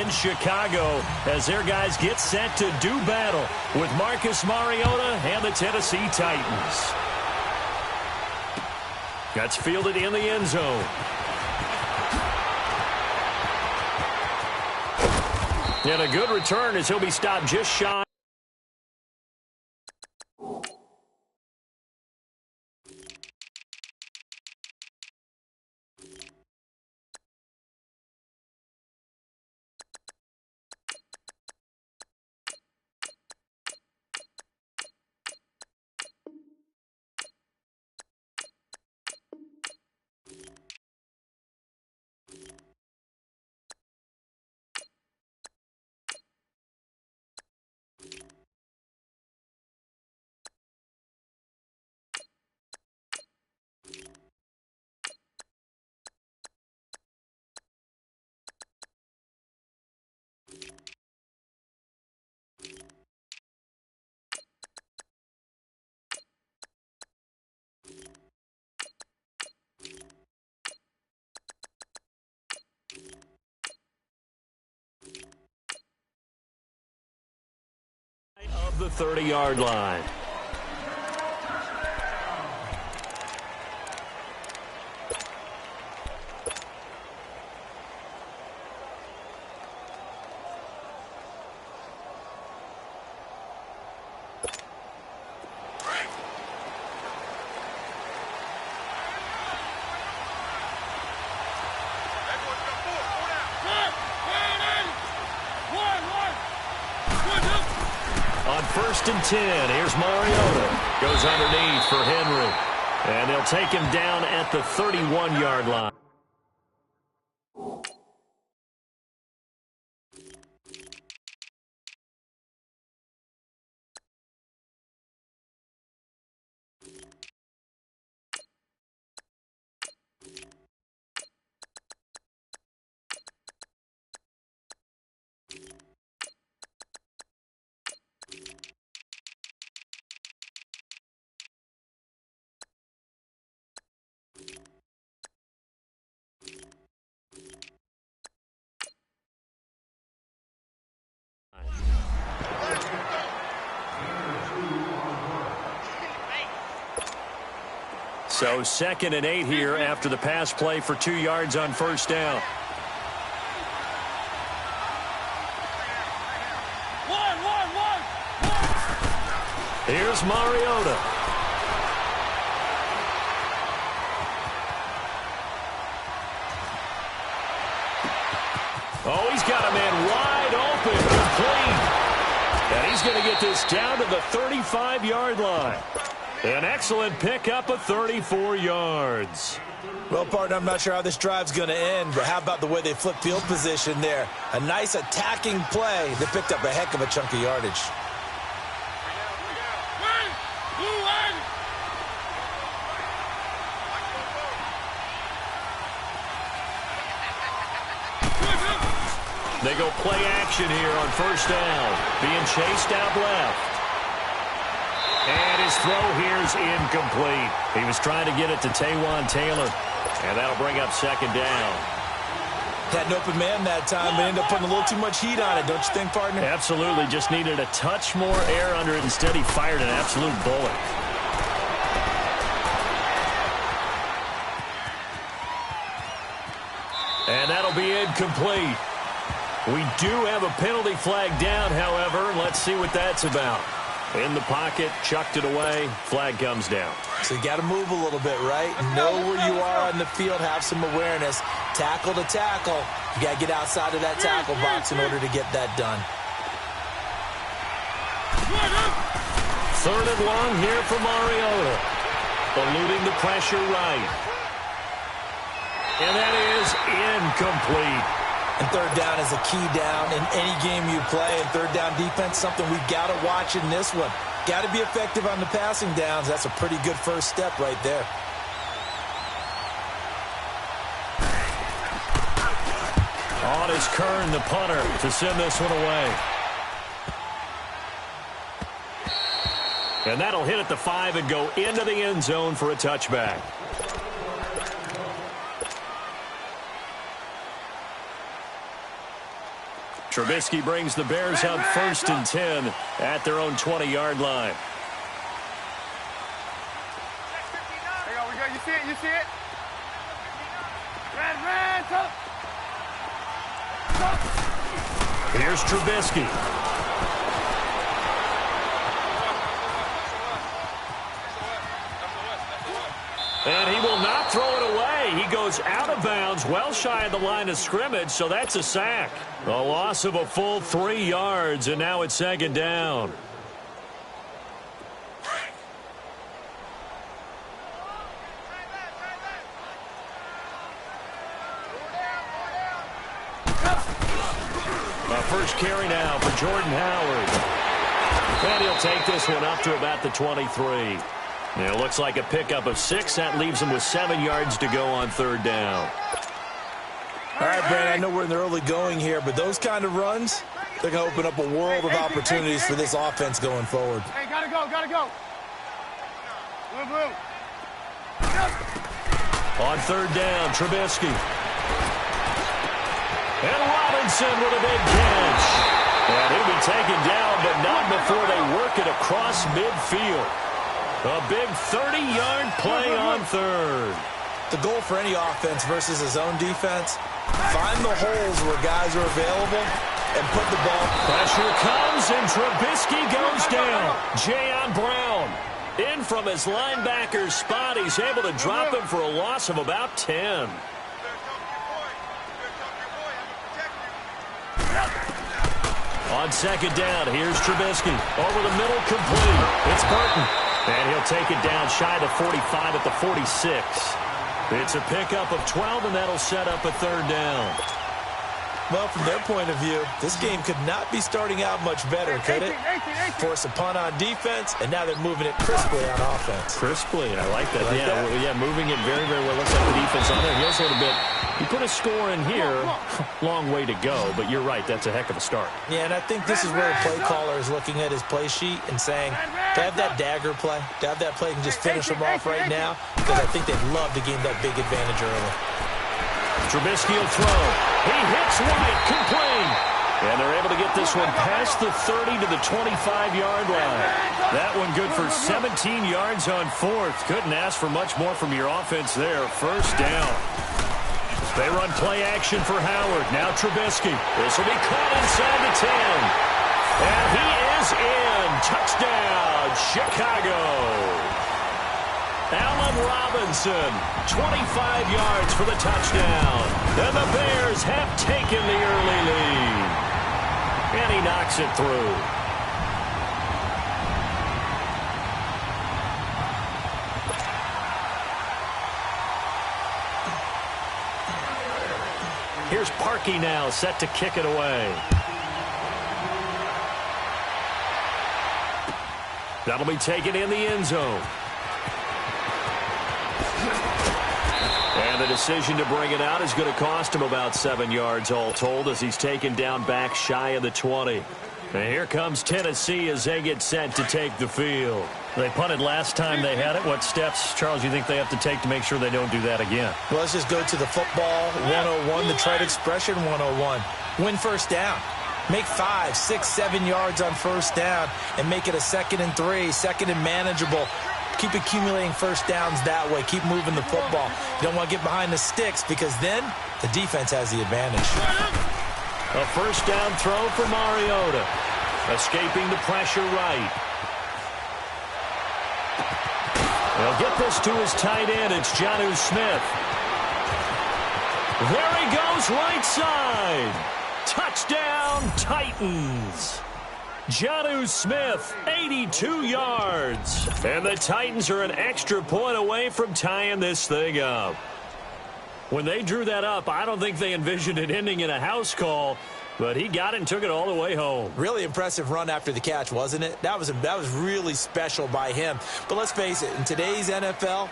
in Chicago as their guys get set to do battle with Marcus Mariota and the Tennessee Titans. That's fielded in the end zone. And a good return as he'll be stopped just shy. Of the 30-yard line. On 1st and 10, here's Mariota. Goes underneath for Henry. And they'll take him down at the 31-yard line. So 2nd and 8 here after the pass play for 2 yards on 1st down. Here's Mariota. Oh, he's got a man wide open, complete. And he's going to get this down to the 35-yard line. An excellent pickup of 34 yards. Well, partner, I'm not sure how this drive's going to end, but how about the way they flipped field position there? A nice attacking play that picked up a heck of a chunk of yardage. They go play action here on 1st down. Being chased out left. And his throw here's incomplete. He was trying to get it to Taywan Taylor. And that'll bring up 2nd down. Had an open man that time, but ended up putting a little too much heat on it, don't you think, partner? Absolutely. Just needed a touch more air under it. Instead, he fired an absolute bullet. And that'll be incomplete. We do have a penalty flag down, however. Let's see what that's about. In the pocket, chucked it away, flag comes down. So you got to move a little bit, right? Know where you are on the field, have some awareness. Tackle to tackle. You got to get outside of that tackle box in order to get that done. 3rd and long here for Mariota. Eluding the pressure right. And that is incomplete. And 3rd down is a key down in any game you play. And 3rd down defense, something we've got to watch in this one. Got to be effective on the passing downs. That's a pretty good first step right there. On is Kern, the punter, to send this one away. And that'll hit at the 5 and go into the end zone for a touchback. Trubisky brings the Bears up 1st and 10 at their own 20-yard line. There you go, we go. You see it? You see it? Red, Here's Trubisky. And he will not throw it away. He goes out of bounds, well shy of the line of scrimmage, so that's a sack. A loss of a full 3 yards, and now it's 2nd down. First carry now for Jordan Howard. And he'll take this one up to about the 23. And it looks like a pickup of 6. That leaves him with 7 yards to go on 3rd down. All right, Brandon, I know we're in the early going here, but those kind of runs, they're going to open up a world of opportunities for this offense going forward. Hey, gotta go, gotta go. Blue. On 3rd down, Trubisky. And Robinson with a big catch. And he'll be taken down, but not before they work it across midfield. A big 30-yard play on 3rd. The goal for any offense versus his own defense, find the holes where guys are available and put the ball. Pressure comes, and Trubisky goes down. Jayon Brown in from his linebacker spot. He's able to drop him for a loss of about 10. On 2nd down, here's Trubisky. Over the middle, complete. It's Burton. And he'll take it down shy of the 45 at the 46. It's a pickup of 12, and that'll set up a 3rd down. Well, from their point of view, this game could not be starting out much better, could it? Force a punt on defense, and now they're moving it crisply on offense. Crisply, I like that. Yeah, moving it very, very well. Looks like the defense on there. Here's a little bit. You put a score in here, long way to go, but you're right, that's a heck of a start. Yeah, and I think this is where a play caller is looking at his play sheet and saying, to have that dagger play, to have that play and just finish them off right now, because I think they'd love to gain that big advantage early. Trubisky will throw. He hits White, complete. And they're able to get this one past the 30 to the 25-yard line. That one good for 17 yards on 4th. Couldn't ask for much more from your offense there. 1st down. They run play action for Howard. Now Trubisky. This will be caught inside the 10. And he is in. Touchdown, Chicago. Allen Robinson, 25 yards for the touchdown. And the Bears have taken the early lead. And he knocks it through. Here's Parkey now, set to kick it away. That'll be taken in the end zone. And the decision to bring it out is going to cost him about 7 yards all told as he's taken down back shy of the 20. And here comes Tennessee as they get set to take the field. They punted last time they had it. What steps, Charles, you think they have to take to make sure they don't do that again? Well, let's just go to the football 101, the trade expression 101. Win 1st down. Make 5, 6, 7 yards on 1st down and make it a 2nd and 3, 2nd and manageable. Keep accumulating 1st downs that way. Keep moving the football. You don't want to get behind the sticks because then the defense has the advantage. A 1st down throw for Mariota. Escaping the pressure right. They'll get this to his tight end. It's Jonnu Smith. There he goes, right side. Touchdown, Titans. Jonnu Smith, 82 yards. And the Titans are an extra point away from tying this thing up. When they drew that up, I don't think they envisioned it ending in a house call, but he got it and took it all the way home. Really impressive run after the catch, wasn't it? That was really special by him. But let's face it, in today's NFL,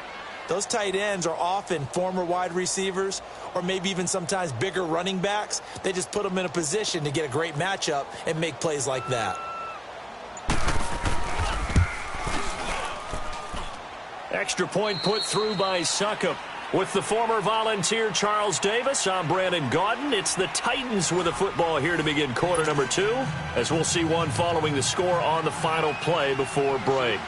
those tight ends are often former wide receivers or maybe even sometimes bigger running backs. They just put them in a position to get a great matchup and make plays like that. Extra point put through by Succop. With the former Volunteer Charles Davis, I'm Brandon Gaudin. It's the Titans with the football here to begin quarter number 2, as we'll see one following the score on the final play before break.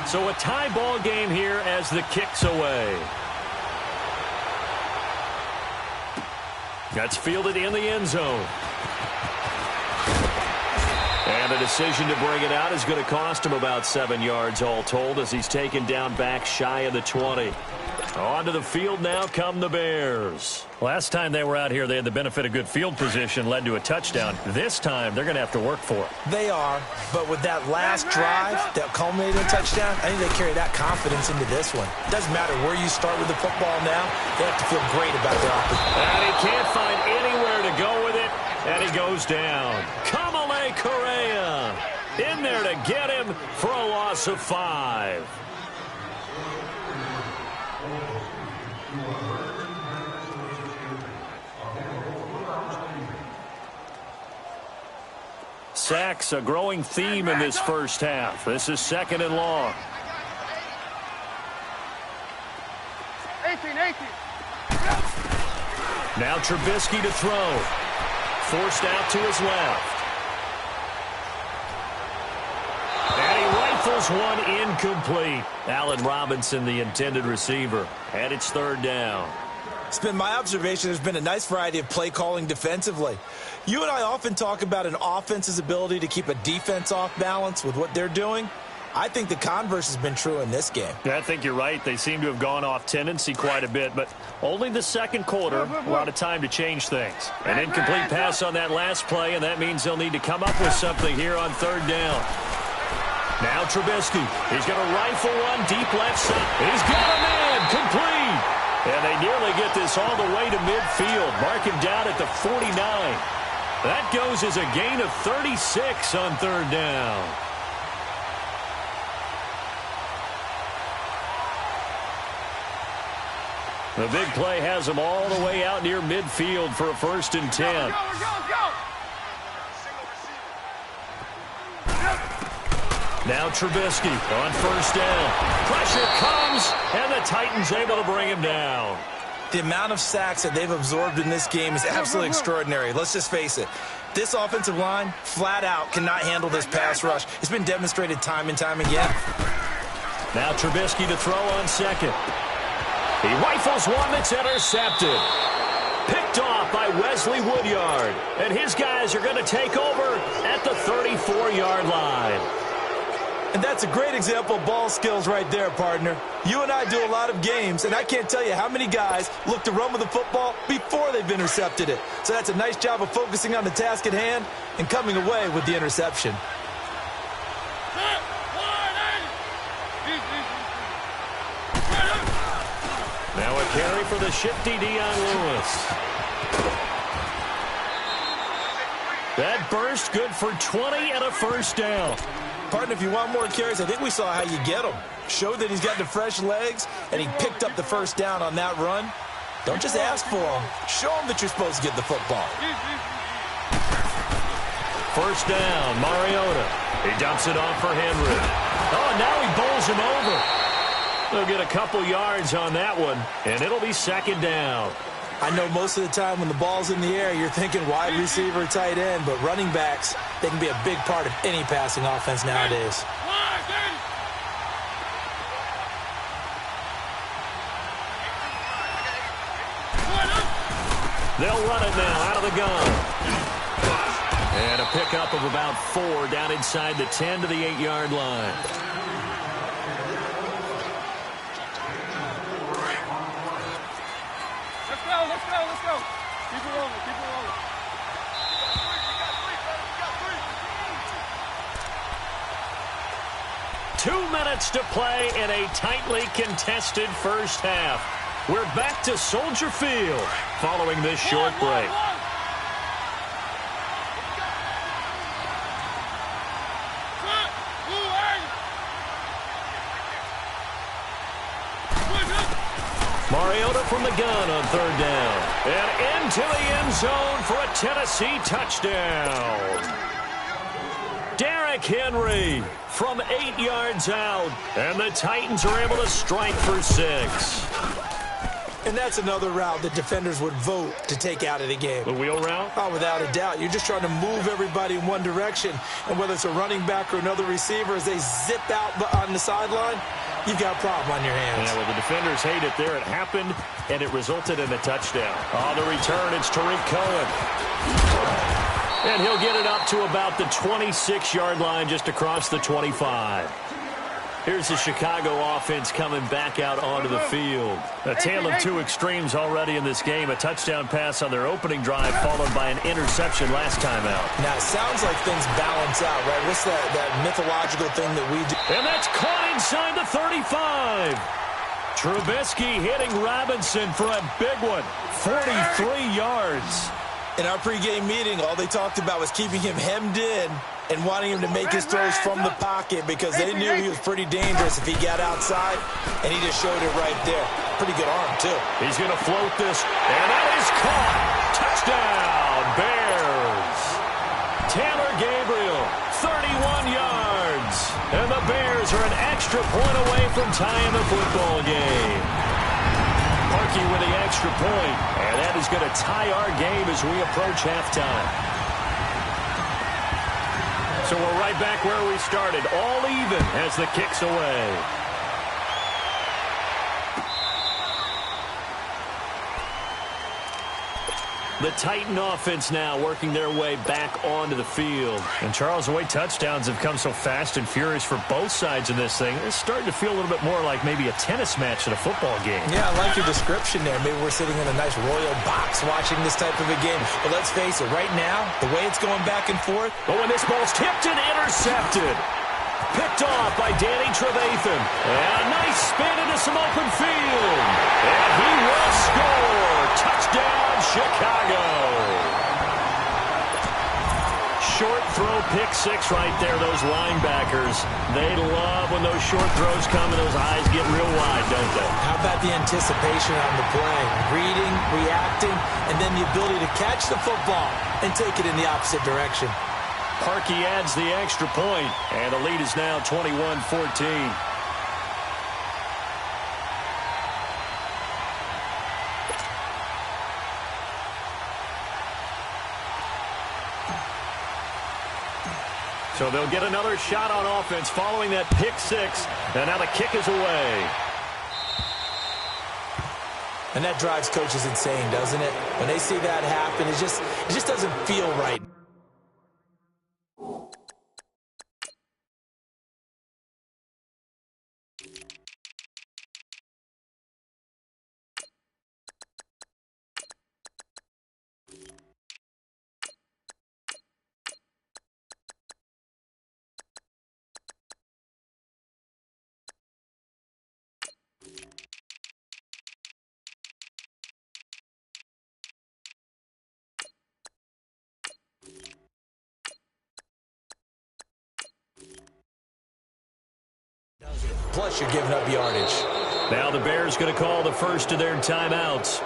So a tie ball game here as the kick's away. That's fielded in the end zone. And the decision to bring it out is going to cost him about 7 yards all told, as he's taken down back shy of the 20. Onto the field now come the Bears. Last time they were out here, they had the benefit of good field position, led to a touchdown. This time, they're going to have to work for it. They are, but with that last drive that culminated in a touchdown, I think they carry that confidence into this one. It doesn't matter where you start with the football now. They have to feel great about their opportunity. And he can't find anywhere to go with it, and he goes down. Kamale Correa in there to get him for a loss of 5. Sacks, a growing theme in this first half. This is 2nd and long. 18. Now Trubisky to throw. Forced out to his left. And he rifles one incomplete. Allen Robinson, the intended receiver. And it's 3rd down. It's been my observation there's been a nice variety of play calling defensively. You and I often talk about an offense's ability to keep a defense off balance with what they're doing. I think the converse has been true in this game. Yeah, I think you're right. They seem to have gone off tendency quite a bit, but only the second quarter, a lot of time to change things. An incomplete pass on that last play, and that means they'll need to come up with something here on 3rd down. Now Trubisky. He's going to rifle one deep left side. He's got a man complete. And they nearly get this all the way to midfield. Mark him down at the 49. That goes as a gain of 36 on 3rd down. The big play has them all the way out near midfield for a 1st and 10. Go. Now Trubisky on 1st down. Pressure comes, and the Titans able to bring him down. The amount of sacks that they've absorbed in this game is absolutely extraordinary. Let's just face it. This offensive line, flat out, cannot handle this pass rush. It's been demonstrated time and time again. Now Trubisky to throw on 2nd. He rifles one that's intercepted. Picked off by Wesley Woodyard. And his guys are going to take over at the 34-yard line. And that's a great example of ball skills right there, partner. You and I do a lot of games, and I can't tell you how many guys look to run with the football before they've intercepted it. So that's a nice job of focusing on the task at hand and coming away with the interception. Now a carry for the shifty Dion Lewis. That burst good for 20 and a 1st down. Partner, if you want more carries, I think we saw how you get them. Showed that he's got the fresh legs, and he picked up the 1st down on that run. Don't just ask for them. Show them that you're supposed to get the football. 1st down, Mariota. He dumps it off for Henry. Oh, now he bowls him over. They'll get a couple yards on that one, and it'll be 2nd down. I know most of the time when the ball's in the air, you're thinking wide receiver, tight end, but running backs, they can be a big part of any passing offense nowadays. They'll run it now out of the gun. And a pickup of about 4 down inside the 10 to the 8-yard line. Let's go. Keep it rolling. 2 minutes to play in a tightly contested first half. We're back to Soldier Field following this short break. Mariota from the gun on 3rd down. And into the end zone for a Tennessee touchdown. Derrick Henry from 8 yards out. And the Titans are able to strike for 6. And that's another route that defenders would vote to take out of the game. The wheel route? Oh, without a doubt. You're just trying to move everybody in one direction. And whether it's a running back or another receiver, as they zip out on the sideline, you've got a problem on your hands. Yeah, well, the defenders hate it there. It happened, and it resulted in a touchdown. On the return, it's Tariq Cohen. And he'll get it up to about the 26-yard line, just across the 25. Here's the Chicago offense coming back out onto the field. A tale of two extremes already in this game. A touchdown pass on their opening drive, followed by an interception last time out. Now, it sounds like things balance out, right? What's that mythological thing that we do? And that's caught inside the 35. Trubisky hitting Robinson for a big one. 43 yards. In our pregame meeting, all they talked about was keeping him hemmed in and wanting him to make his throws from the pocket because they knew he was pretty dangerous if he got outside, and he just showed it right there. Pretty good arm, too. He's going to float this, and that is caught. Touchdown, Bears. Taylor Gabriel, 31 yards. And the Bears are an extra point away from tying the football game. Parkey with the extra point, and that is going to tie our game as we approach halftime. So we're right back where we started, all even as the kick's away. The Titan offense now working their way back onto the field. And, Charles, the way touchdowns have come so fast and furious for both sides in this thing, it's starting to feel a little bit more like maybe a tennis match at a football game. Yeah, I like your description there. Maybe we're sitting in a nice royal box watching this type of a game. But let's face it, right now, the way it's going back and forth. But when this ball's tipped and intercepted. Picked off by Danny Trevathan. And a nice spin into some open field. And he will score. Touchdown, Chicago. Short throw, pick six right there. Those linebackers, they love when those short throws come and those eyes get real wide, don't they? How about the anticipation on the play? Reading, reacting, and then the ability to catch the football and take it in the opposite direction. Parkey adds the extra point, and the lead is now 21-14. So they'll get another shot on offense following that pick six, and now the kick is away. And that drives coaches insane, doesn't it? When they see that happen, it just doesn't feel right. Plus, you're giving up yardage. Now the Bears going to call the first of their timeouts.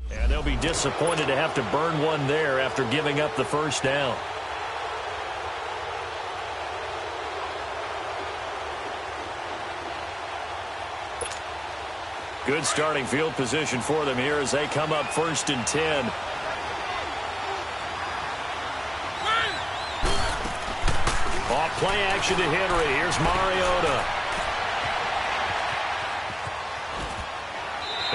And they'll be disappointed to have to burn one there after giving up the first down. Good starting field position for them here as they come up 1st and 10. Off play action to Henry. Here's Mariota.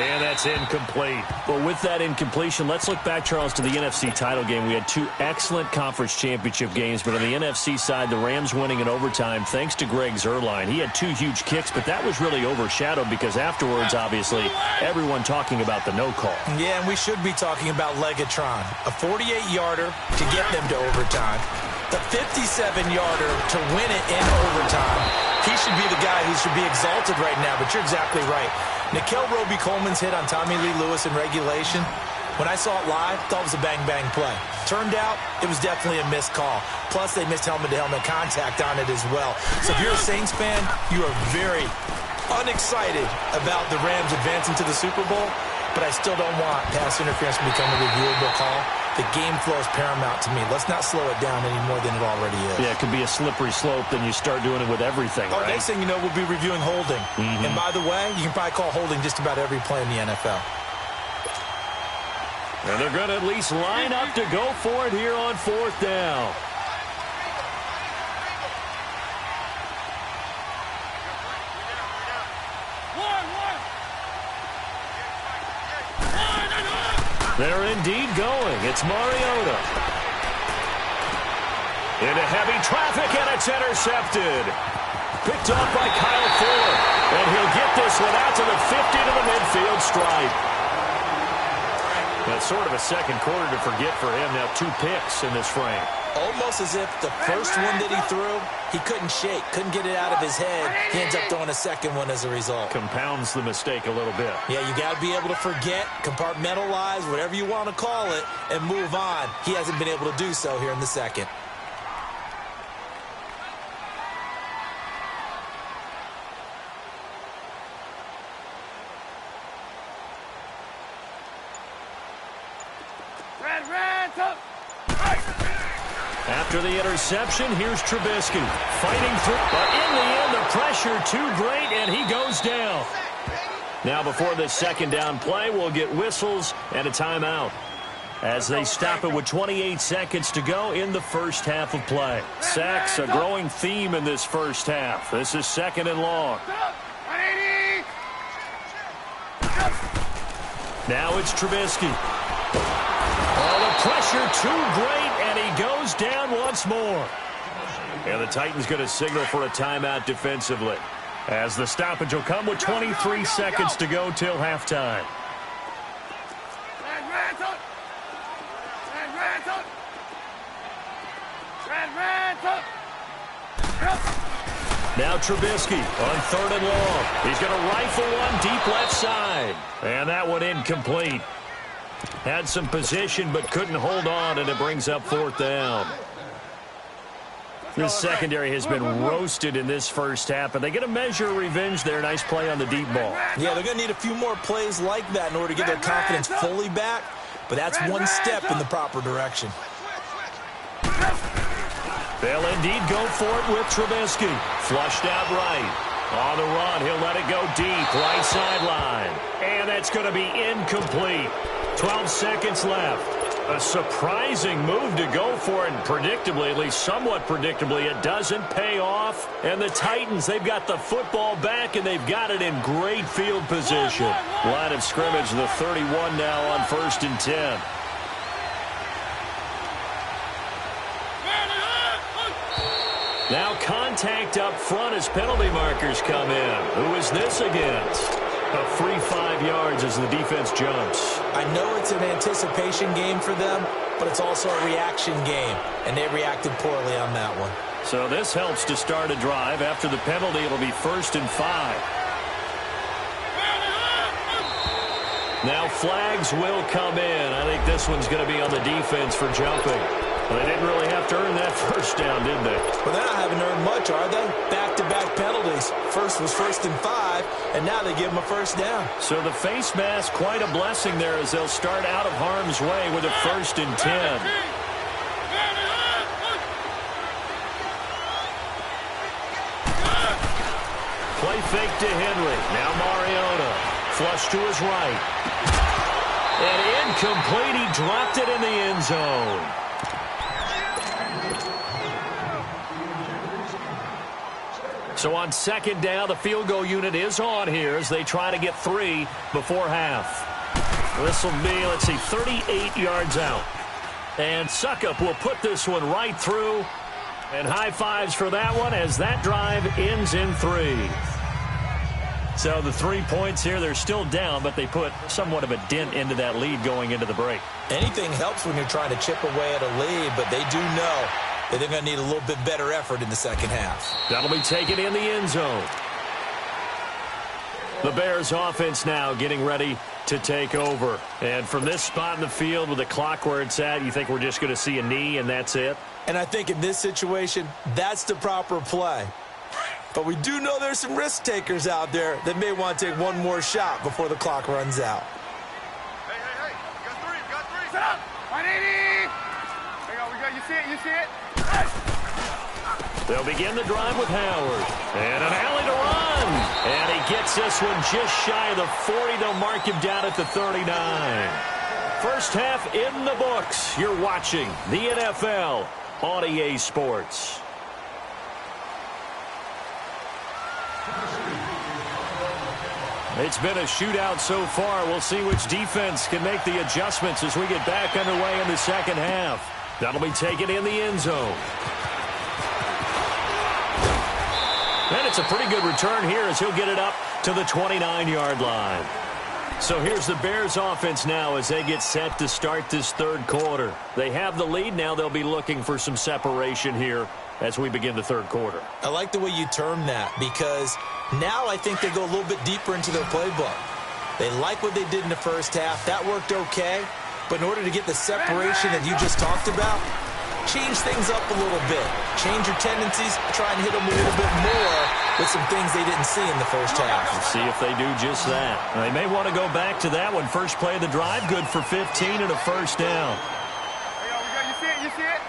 And that's incomplete. Well, with that incompletion, let's look back, Charles, to the NFC title game. We had two excellent conference championship games, but on the NFC side, the Rams winning in overtime thanks to Greg Zuerlein. He had two huge kicks, but that was really overshadowed because afterwards, obviously, everyone talking about the no call. Yeah, and we should be talking about Legatron. A 48-yarder to get them to overtime. The 57-yarder to win it in overtime. He should be the guy who should be exalted right now, but you're exactly right. Nikel Roby-Coleman's hit on Tommy Lee Lewis in regulation, when I saw it live, I thought it was a bang-bang play. Turned out, it was definitely a missed call. Plus, they missed helmet-to-helmet contact on it as well. So if you're a Saints fan, you are very unexcited about the Rams advancing to the Super Bowl, but I still don't want pass interference to become a reviewable call. The game flow is paramount to me. Let's not slow it down any more than it already is. Yeah, it could be a slippery slope, then you start doing it with everything, right? Next thing you know, we'll be reviewing holding. And by the way, you can probably call holding just about every play in the NFL. And they're going to at least line up to go for it here on fourth down. They're indeed going. It's Mariota. Into heavy traffic, and it's intercepted. Picked off by Kyle Fuller. And he'll get this one out to the 50 to the midfield stripe. That's sort of a second quarter to forget for him. Now 2 picks in this frame. Almost as if the first one that he threw, he couldn't shake, couldn't get it out of his head. He ends up throwing a second one as a result. Compounds the mistake a little bit. Yeah, you got to be able to forget, compartmentalize, whatever you want to call it, and move on. He hasn't been able to do so here in the second. After the interception, here's Trubisky fighting through. But in the end, the pressure too great, and he goes down. Now before this second down play, we'll get whistles and a timeout as they stop it with 28 seconds to go in the first half of play. Sacks, a growing theme in this first half. This is second and long. Now it's Trubisky. Oh, the pressure too great, and he goes down once more. And the Titans going to signal for a timeout defensively, as the stoppage will come with 23 seconds to go till halftime. Now Trubisky on third and long. He's going to rifle one deep left side. And that one incomplete. Had some position but couldn't hold on, and it brings up fourth down. This secondary has been roasted in this first half, and they get a measure of revenge there. Nice play on the deep ball. Yeah, they're going to need a few more plays like that in order to get their confidence fully back, but that's one step in the proper direction. They'll indeed go for it with Trubisky. Flushed out right. On the run, he'll let it go deep, right sideline. And that's going to be incomplete. 12 seconds left. A surprising move to go for it, and predictably, at least somewhat predictably, it doesn't pay off. And the Titans, they've got the football back, and they've got it in great field position. Line of scrimmage, the 31 now on 1st and 10. Now contact up front as penalty markers come in. Who is this against? A free 5 yards as the defense jumps. I know it's an anticipation game for them, but it's also a reaction game, and they reacted poorly on that one. So this helps to start a drive. After the penalty, it'll be 1st and 5. Now flags will come in. I think this one's going to be on the defense for jumping. Well, they didn't really have to earn that first down, did they? Well, they're not having earned much, are they? Back-to-back penalties. First was 1st and 5, and now they give them a first down. So the face mask, quite a blessing there as they'll start out of harm's way with a 1st and 10. Play fake to Henry. Now Mariota. Flush to his right. And incomplete. He dropped it in the end zone. So on second down, the field goal unit is on here as they try to get 3 before half. This will be, let's see, 38 yards out. And Suckup will put this one right through. And high fives for that one as that drive ends in 3. So the 3 points here, they're still down, but they put somewhat of a dent into that lead going into the break. Anything helps when you're trying to chip away at a lead, but they do know that they're going to need a little bit better effort in the second half. That'll be taken in the end zone. The Bears offense now getting ready to take over. And from this spot in the field with the clock where it's at, you think we're just going to see a knee and that's it? And I think in this situation, that's the proper play. But we do know there's some risk takers out there that may want to take one more shot before the clock runs out. Hey, we got 3. Set up. 180. We got, you see it, They'll begin the drive with Howard. And an alley to run. And he gets this one just shy of the 40. They'll mark him down at the 39. First half in the books. You're watching the NFL on EA Sports. It's been a shootout so far. We'll see which defense can make the adjustments as we get back underway in the second half. That'll be taken in the end zone. And it's a pretty good return here as he'll get it up to the 29-yard line. So here's the Bears offense now as they get set to start this third quarter. They have the lead. Now they'll be looking for some separation here as we begin the third quarter. I like the way you term that because now I think they go a little bit deeper into their playbook. They like what they did in the first half. That worked okay. But in order to get the separation that you just talked about, change things up a little bit. Change your tendencies. Try and hit them a little bit more with some things they didn't see in the first half. Let's see if they do just that. They may want to go back to that one. First play of the drive, good for 15 and a first down. You see it?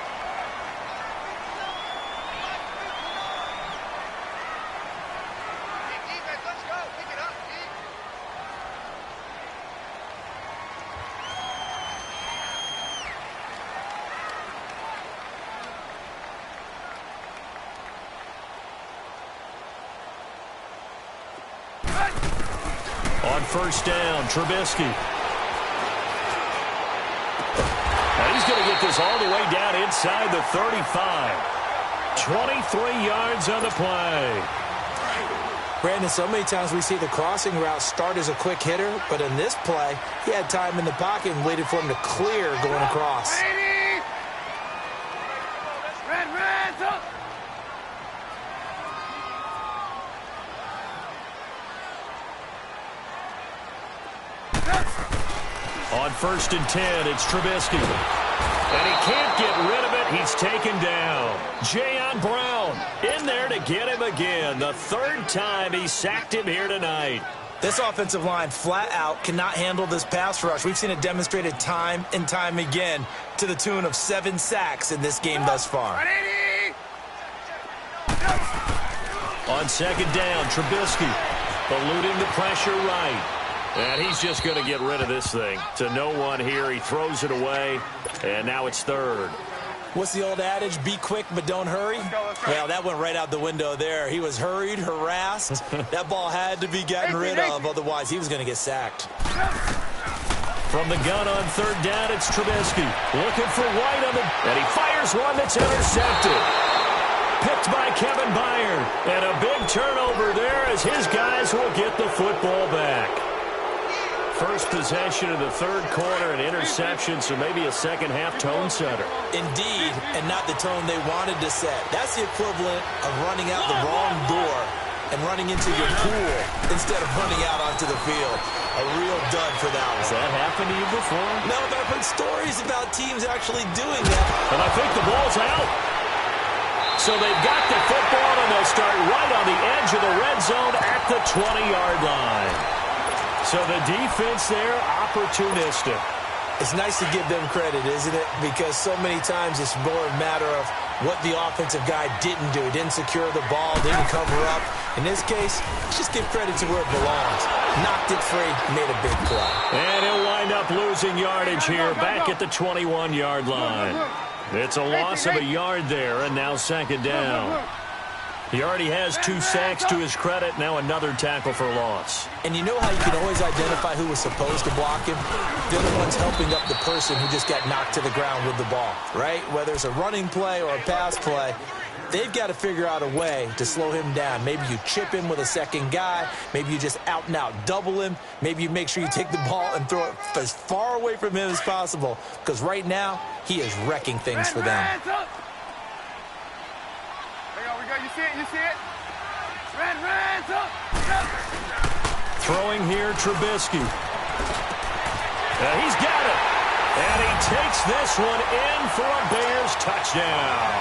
Let's go. Pick it up, On first down, Trubisky. Now he's going to get this all the way down inside the 35. 23 yards on the play. Brandon, so many times we see the crossing route start as a quick hitter, but in this play, he had time in the pocket and waited for him to clear going across. Red, up. On first and 10, it's Trubisky. And he can't get rid of it. He's taken down. Jayon Brown in there to get him again. The third time he sacked him here tonight. This offensive line flat out cannot handle this pass rush. We've seen it demonstrated time and time again to the tune of 7 sacks in this game thus far. On second down, Trubisky eluding the pressure right. And he's just going to get rid of this thing to no one here. He throws it away, and now it's third. What's the old adage? Be quick, but don't hurry? Well, that went right out the window there. He was hurried, harassed. That ball had to be gotten rid of, otherwise he was going to get sacked. From the gun on third down, it's Trubisky. Looking for White on the... And he fires one that's intercepted. Picked by Kevin Byard. And a big turnover there as his guys will get the football back. First possession of the third quarter, an interception, so maybe a second-half tone setter. Indeed, and not the tone they wanted to set. That's the equivalent of running out the wrong door and running into your pool instead of running out onto the field. A real dud for that one. Has that happened to you before? No, but I've heard stories about teams actually doing that. And I think the ball's out. So they've got the football, and they'll start right on the edge of the red zone at the 20-yard line. So the defense there, opportunistic. It's nice to give them credit, isn't it? Because so many times it's more a matter of what the offensive guy didn't do. He didn't secure the ball, didn't cover up. In this case, just give credit to where it belongs. Knocked it free, made a big play. And he'll wind up losing yardage here back at the 21-yard line. It's a loss of a yard there, and now second down. He already has 2 sacks to his credit. Now another tackle for loss. And you know how you can always identify who was supposed to block him? They're the ones helping up the person who just got knocked to the ground with the ball, right? Whether it's a running play or a pass play, they've got to figure out a way to slow him down. Maybe you chip him with a second guy. Maybe you just out-and-out double him. Maybe you make sure you take the ball and throw it as far away from him as possible. Because right now, he is wrecking things for them. You see it, you see it? Red, up. Throwing here, Trubisky. He's got it. And he takes this one in for a Bears touchdown.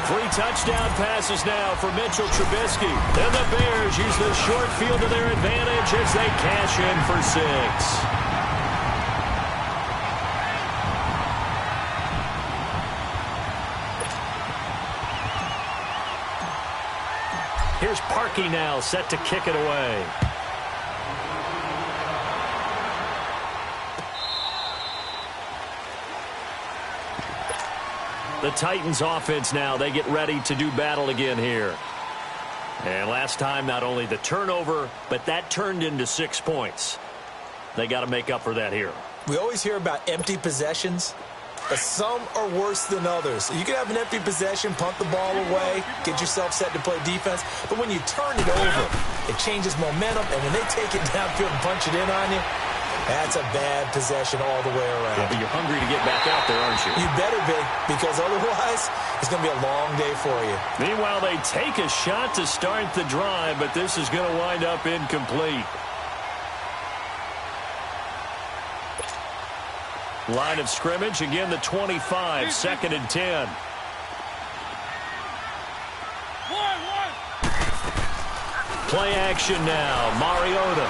3 touchdown passes now for Mitchell Trubisky. And the Bears use the short field to their advantage as they cash in for 6. Here's Parkey now, set to kick it away. The Titans offense now, they get ready to do battle again here. And last time, not only the turnover, but that turned into 6 points. They got to make up for that here. We always hear about empty possessions, but some are worse than others. You can have an empty possession, punt the ball away, get yourself set to play defense, but when you turn it over, it changes momentum, and when they take it downfield and punch it in on you, that's a bad possession all the way around. Yeah, but you're hungry to get back out there, aren't you? You better be, because otherwise, it's going to be a long day for you. Meanwhile, they take a shot to start the drive, but this is going to wind up incomplete. Line of scrimmage, again the 25, 2nd and 10. Play action now, Mariota.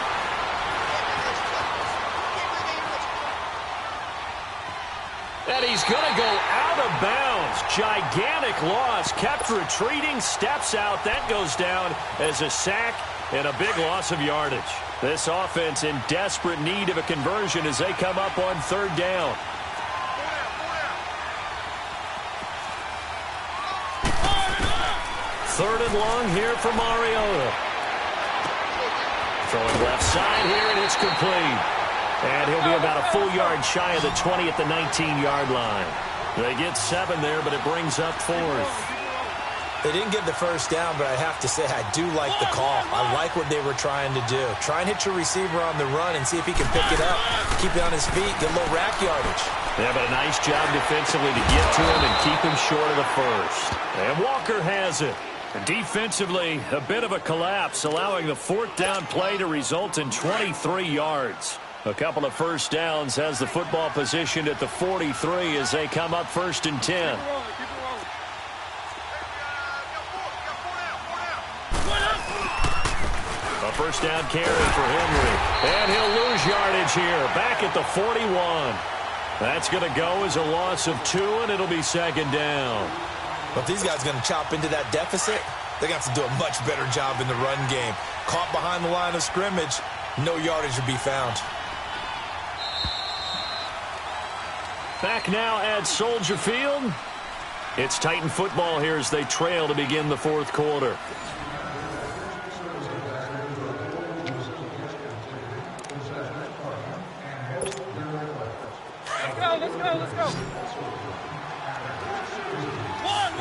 And he's going to go out of bounds. Gigantic loss, kept retreating, steps out. That goes down as a sack and a big loss of yardage. This offense in desperate need of a conversion as they come up on 3rd down. Third and long here for Mariota. Throwing left side here, and it's complete. And he'll be about a full yard shy of the 20 at the 19-yard line. They get 7 there, but it brings up 4th. They didn't get the first down, but I have to say I do like the call. I like what they were trying to do. Try and hit your receiver on the run and see if he can pick it up, keep it on his feet, get a little rack yardage. Yeah, but a nice job defensively to get to him and keep him short of the first. And Walker has it. Defensively, a bit of a collapse, allowing the 4th down play to result in 23 yards. A couple of first downs has the football positioned at the 43 as they come up 1st and 10. A first down carry for Henry. And he'll lose yardage here, back at the 41. That's going to go as a loss of 2, and it'll be 2nd down. But these guys are going to chop into that deficit. They got to do a much better job in the run game. Caught behind the line of scrimmage, no yardage to be found. Back now at Soldier Field. It's Titan football here as they trail to begin the 4th quarter. Let's go. One.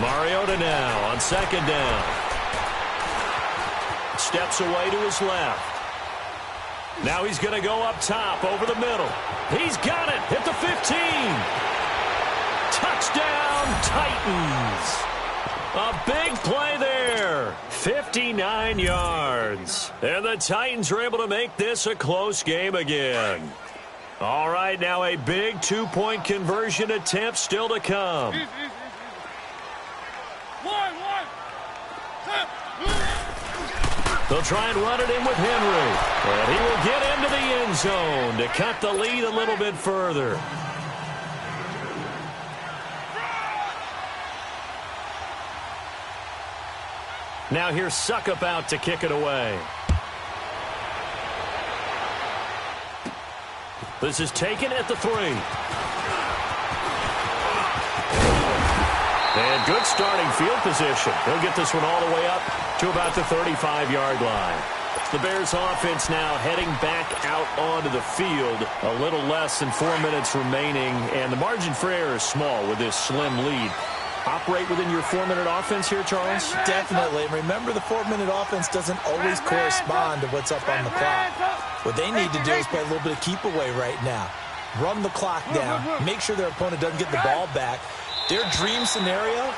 Mariota now on 2nd down. Steps away to his left. Now he's going to go up top over the middle. He's got it at the 15. Touchdown, Titans. A big play there. 59 yards. And the Titans are able to make this a close game again. All right, now a big 2-point conversion attempt still to come. They'll try and run it in with Henry. And he will get into the end zone to cut the lead a little bit further. Now here's Suckup out to kick it away. This is taken at the 3. And good starting field position. He'll get this one all the way up to about the 35-yard line. The Bears offense now heading back out onto the field. A little less than 4 minutes remaining, and the margin for error is small with this slim lead. Operate within your 4-minute offense here, Charles? Definitely. And remember, the 4-minute offense doesn't always correspond to what's up on the clock. What they need to do is play a little bit of keep away right now. Run the clock down. Make sure their opponent doesn't get the ball back. Their dream scenario,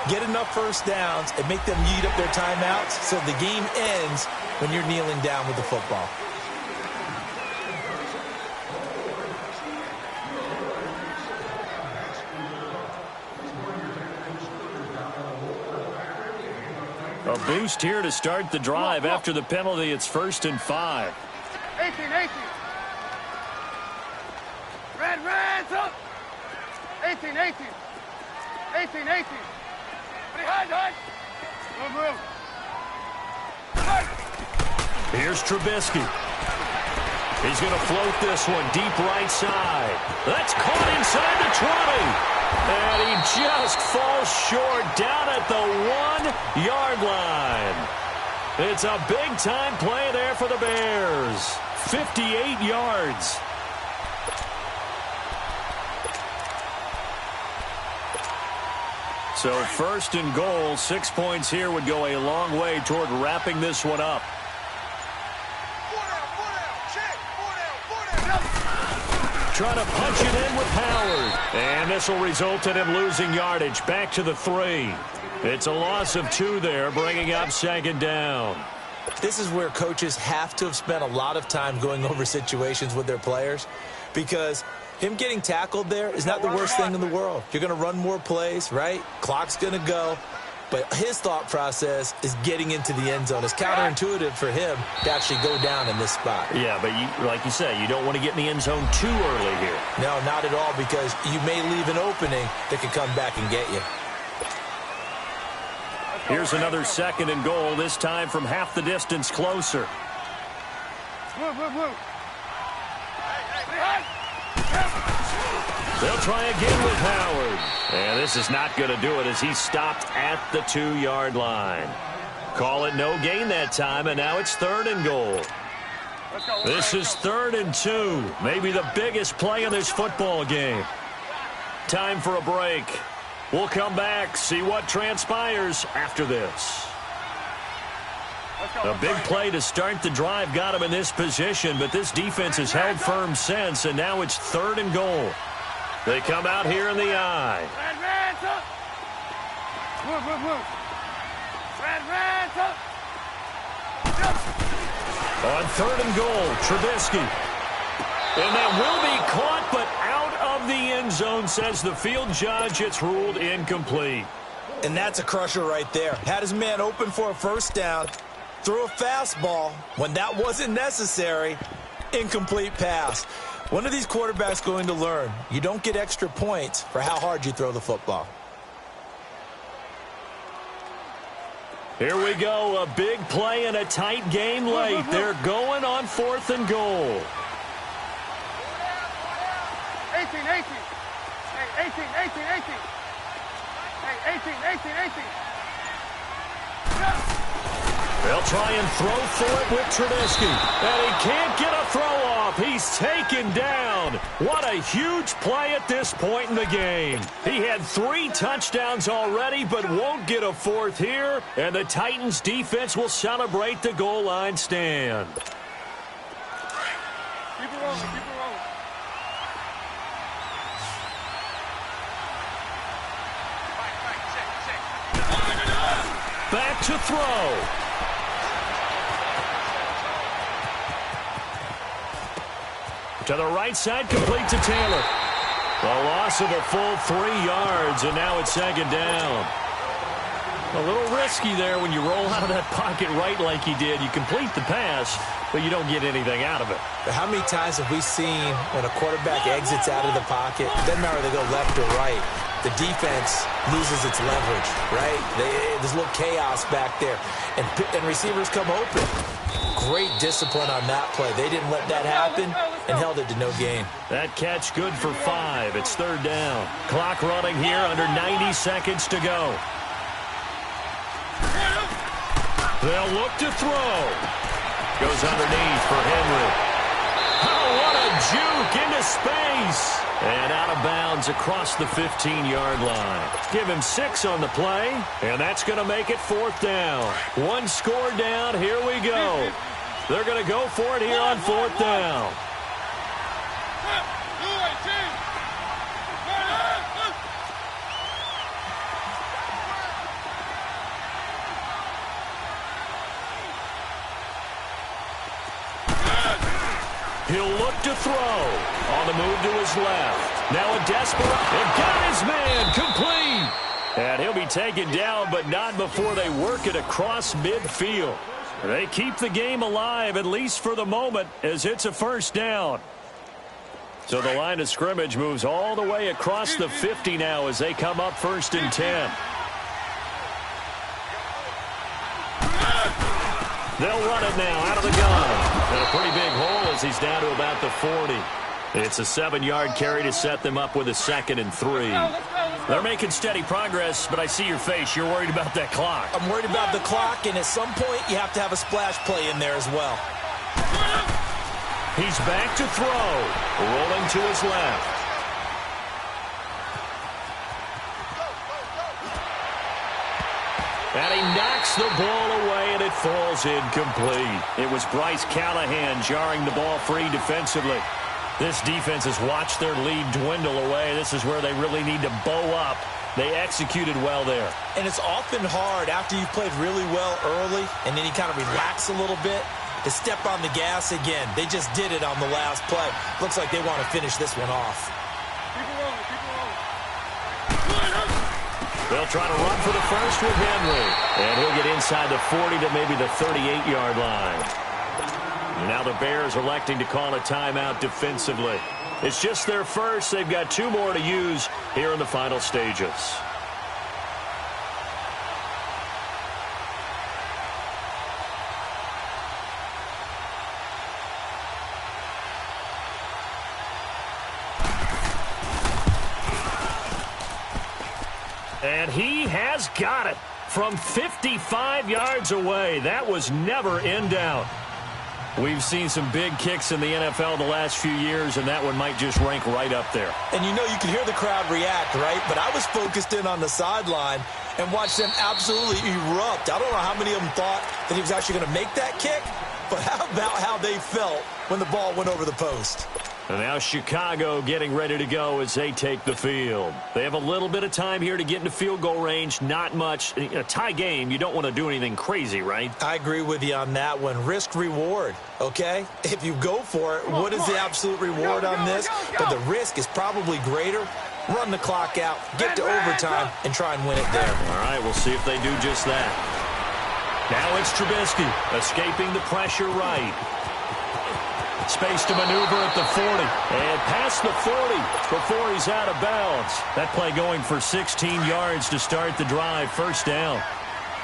get enough first downs and make them eat up their timeouts so the game ends when you're kneeling down with the football. A boost here to start the drive. After the penalty, it's 1st and 5. 18. Red, up. 18. 18. Hide. Move. Here's Trubisky. He's going to float this one deep right side. That's caught inside the 20. And he just falls short down at the 1-yard line. It's a big-time play there for the Bears. 58 yards. So 1st and goal, 6 points here would go a long way toward wrapping this one up. Trying to punch it in with Howard. And this will result in him losing yardage back to the 3. It's a loss of 2 there, bringing up 2nd down. This is where coaches have to have spent a lot of time going over situations with their players, because him getting tackled there is not the worst thing in the world. You're going to run more plays, right? Clock's going to go. But his thought process is getting into the end zone. It's counterintuitive for him to actually go down in this spot. Yeah, but like you said, you don't want to get in the end zone too early here. No, not at all, because you may leave an opening that can come back and get you. Here's another 2nd and goal, this time from half the distance closer. Move. They'll try again with Howard. And this is not going to do it as he's stopped at the 2-yard line. Call it no gain that time, and now it's 3rd and goal. This is 3rd and 2. Maybe the biggest play in this football game. Time for a break. We'll come back, see what transpires after this. A big play to start the drive got him in this position, but this defense has held firm since, and now it's 3rd and goal. They come out here in the eye. Move. On 3rd and goal, Trubisky. And that will be caught, but out of the end zone, says the field judge. It's ruled incomplete. And that's a crusher right there. Had his man open for a 1st down, threw a fastball when that wasn't necessary. Incomplete pass. One of these quarterbacks going to learn, you don't get extra points for how hard you throw the football. Here we go, a big play in a tight game late. They're going on 4th and goal. 18. Hey, 18. Hey, 18. They'll try and throw for it with Trubisky. And he can't get a throw off. He's taken down. What a huge play at this point in the game. He had 3 touchdowns already, but won't get a 4th here. And the Titans defense will celebrate the goal line stand. Keep it rolling. Back to throw. To the right side, complete to Taylor. A loss of a full 3 yards, and now it's 2nd down. A little risky there when you roll out of that pocket right like he did. You complete the pass, but you don't get anything out of it. But how many times have we seen when a quarterback exits out of the pocket, doesn't matter if they go left or right, the defense loses its leverage, right? There's a little chaos back there, and receivers come open. Great discipline on that play. They didn't let that happen, and held it to no gain. That catch good for 5. It's 3rd down. Clock running here, under 90 seconds to go. They'll look to throw. Goes underneath for Henry. Oh, what a juke into space. And out of bounds across the 15-yard line. Give him 6 on the play, and that's going to make it 4th down. 1 score down. Here we go. They're going to go for it here on 4th down. He'll look to throw. On the move to his left. Now a desperate. And got his man. Complete. And he'll be taken down, but not before they work it across midfield. They keep the game alive, at least for the moment, as it's a 1st down. So the line of scrimmage moves all the way across the 50 now as they come up 1st and 10. They'll run it now out of the gun. And a pretty big hole as he's down to about the 40. It's a 7-yard carry to set them up with a 2nd and 3. They're making steady progress, but I see your face. You're worried about that clock. I'm worried about the clock, and at some point you have to have a splash play in there as well. He's back to throw. Rolling to his left. And he knocks the ball away, and it falls incomplete. It was Bryce Callahan jarring the ball free defensively. This defense has watched their lead dwindle away. This is where they really need to bow up. They executed well there. And it's often hard after you've played really well early and then you kind of relax a little bit to step on the gas again. They just did it on the last play. Looks like they want to finish this one off. They'll try to run for the first with Henry. And he'll get inside the 40 to maybe the 38-yard line. Now the Bears electing to call a timeout defensively. It's just their first. They've got 2 more to use here in the final stages. And he has got it from 55 yards away. That was never in doubt. We've seen some big kicks in the NFL the last few years, and that one might just rank right up there. And you know you can hear the crowd react, right? But I was focused in on the sideline and watched them absolutely erupt. I don't know how many of them thought that he was actually going to make that kick, but how about how they felt when the ball went over the post? And now Chicago getting ready to go as they take the field. They have a little bit of time here to get into field goal range. Not much. A tie game, you don't want to do anything crazy, right? I agree with you on that one. Risk reward, okay? If you go for it, what is the absolute reward on this? But the risk is probably greater. Run the clock out, get to overtime, and try and win it there. All right, we'll see if they do just that. Now it's Trubisky escaping the pressure right. Space to maneuver at the 40. And past the 40 before he's out of bounds. That play going for 16 yards to start the drive. 1st down.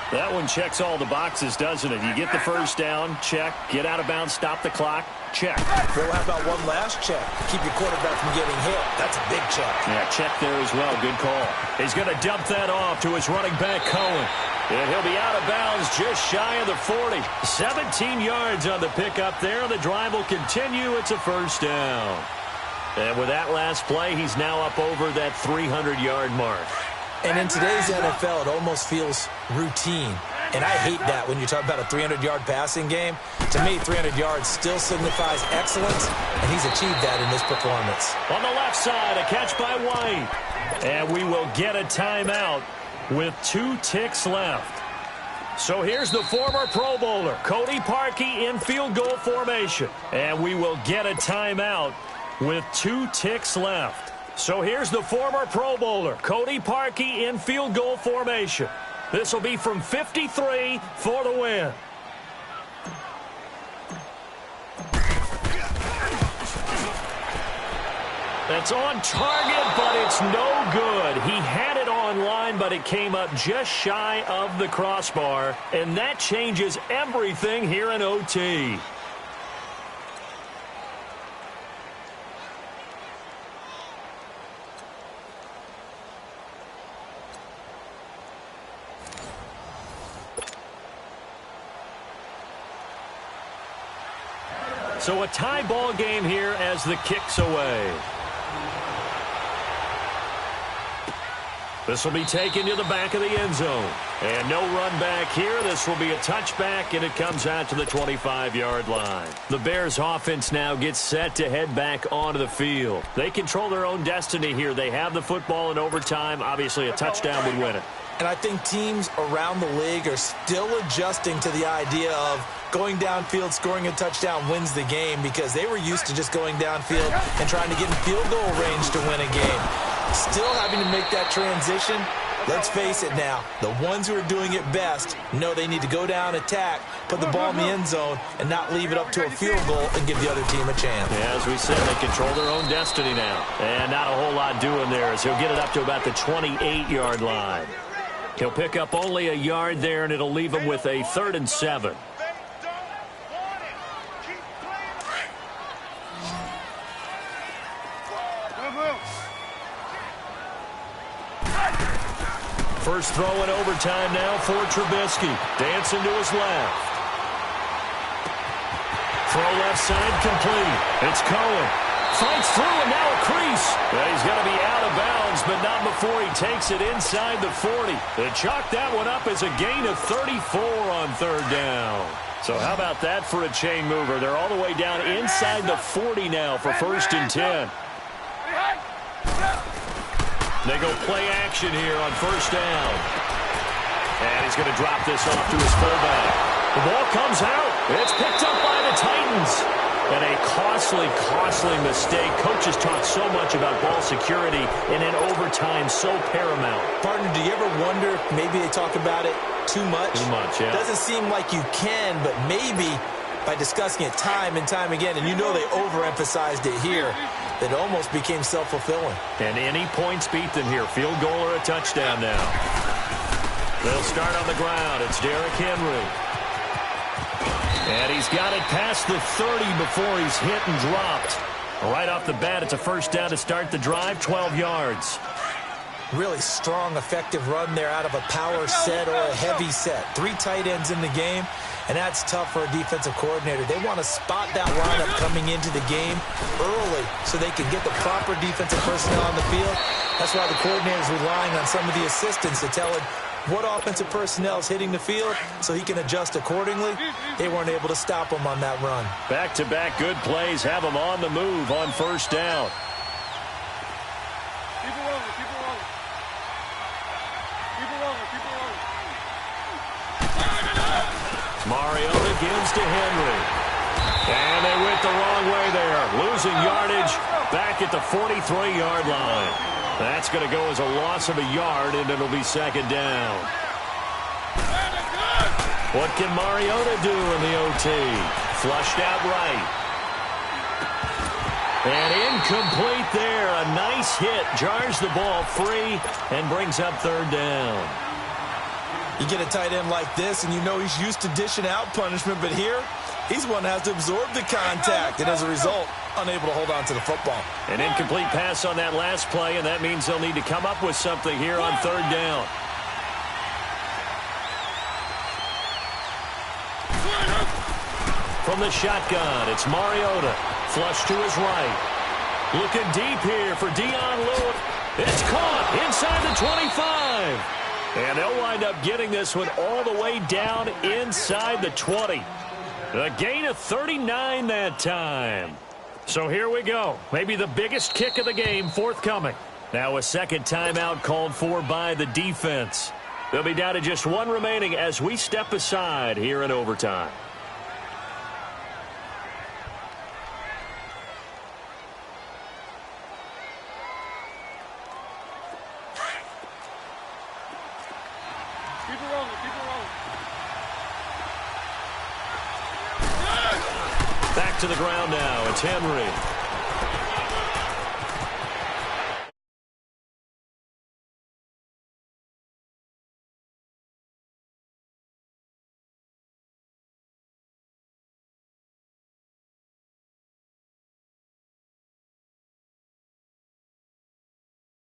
That one checks all the boxes, doesn't it? You get the 1st down, check. Get out of bounds, stop the clock, check. Well, how about one last check? Keep your quarterback from getting hit. That's a big check. Yeah, check there as well. Good call. He's going to dump that off to his running back, Cohen. And he'll be out of bounds just shy of the 40. 17 yards on the pickup there. The drive will continue. It's a 1st down. And with that last play, he's now up over that 300-yard mark. And in today's NFL, it almost feels routine. And I hate that when you talk about a 300-yard passing game. To me, 300 yards still signifies excellence, and he's achieved that in this performance. On the left side, a catch by White. And we will get a timeout with 2 ticks left. So here's the former Pro Bowler, Cody Parkey, in field goal formation. And we will get a timeout with 2 ticks left. So here's the former Pro Bowler, Cody Parkey, in field goal formation. This will be from 53 for the win. That's on target, but it's no good. He had it on line, but it came up just shy of the crossbar, and that changes everything here in OT. So a tie ball game here as the kick's away. This will be taken to the back of the end zone. And no run back here. This will be a touchback, and it comes out to the 25-yard line. The Bears offense now gets set to head back onto the field. They control their own destiny here. They have the football in overtime. Obviously, a touchdown would win it. And I think teams around the league are still adjusting to the idea of going downfield, scoring a touchdown wins the game, because they were used to just going downfield and trying to get in field goal range to win a game. Still having to make that transition. Let's face it now, the ones who are doing it best know they need to go down, attack, put the ball in the end zone, and not leave it up to a field goal and give the other team a chance. Yeah, as we said, they control their own destiny now. And not a whole lot doing there as he'll get it up to about the 28-yard line. He'll pick up only a yard there, and it'll leave him with a 3rd and 7. First throw in overtime now for Trubisky. Dancing to his left. Throw left side complete. It's Cohen. Fights through and now a crease. Well, he's going to be out of bounds, but not before he takes it inside the 40. They chalk that one up as a gain of 34 on 3rd down. So how about that for a chain mover? They're all the way down inside the 40 now for 1st and 10. They go play action here on 1st down. And he's going to drop this off to his fullback. The ball comes out. It's picked up by the Titans. And a costly mistake. Coaches talk so much about ball security, and in overtime, so paramount. Partner, do you ever wonder if maybe they talk about it too much? Too much, yeah. Doesn't seem like you can, but maybe by discussing it time and time again, and you know they overemphasized it here, it almost became self-fulfilling. And any points beat them here. Field goal or a touchdown now. They'll start on the ground. It's Derrick Henry. And he's got it past the 30 before he's hit and dropped. Right off the bat, it's a 1st down to start the drive, 12 yards. Really strong, effective run there out of a power set or a heavy set. 3 tight ends in the game, and that's tough for a defensive coordinator. They want to spot that lineup coming into the game early so they can get the proper defensive personnel on the field. That's why the coordinator is relying on some of the assistants to tell him what offensive personnel is hitting the field so he can adjust accordingly. They weren't able to stop him on that run. Back-to-back good plays have him on the move on 1st down. Keep it rolling, keep it rolling. Keep it rolling, keep it rolling. Mariota gives to Henry. And they went the wrong way there. Losing yardage back at the 43-yard line. That's going to go as a loss of a yard, and it'll be 2nd down. What can Mariota do in the OT? Flushed out right. And incomplete there. A nice hit. Jars the ball free and brings up 3rd down. You get a tight end like this, and you know he's used to dishing out punishment, but here, he's one that has to absorb the contact, and as a result, unable to hold on to the football. An incomplete pass on that last play, and that means they'll need to come up with something here on 3rd down. From the shotgun, it's Mariota. Flush to his right. Looking deep here for Dion Lewis. It's caught inside the 25. And they'll wind up getting this one all the way down inside the 20. A gain of 39 that time. So here we go. Maybe the biggest kick of the game forthcoming. Now a 2nd timeout called for by the defense. They'll be down to just 1 remaining as we step aside here in overtime. Keep it rolling, keep it rolling. Back to the ground now. It's Henry.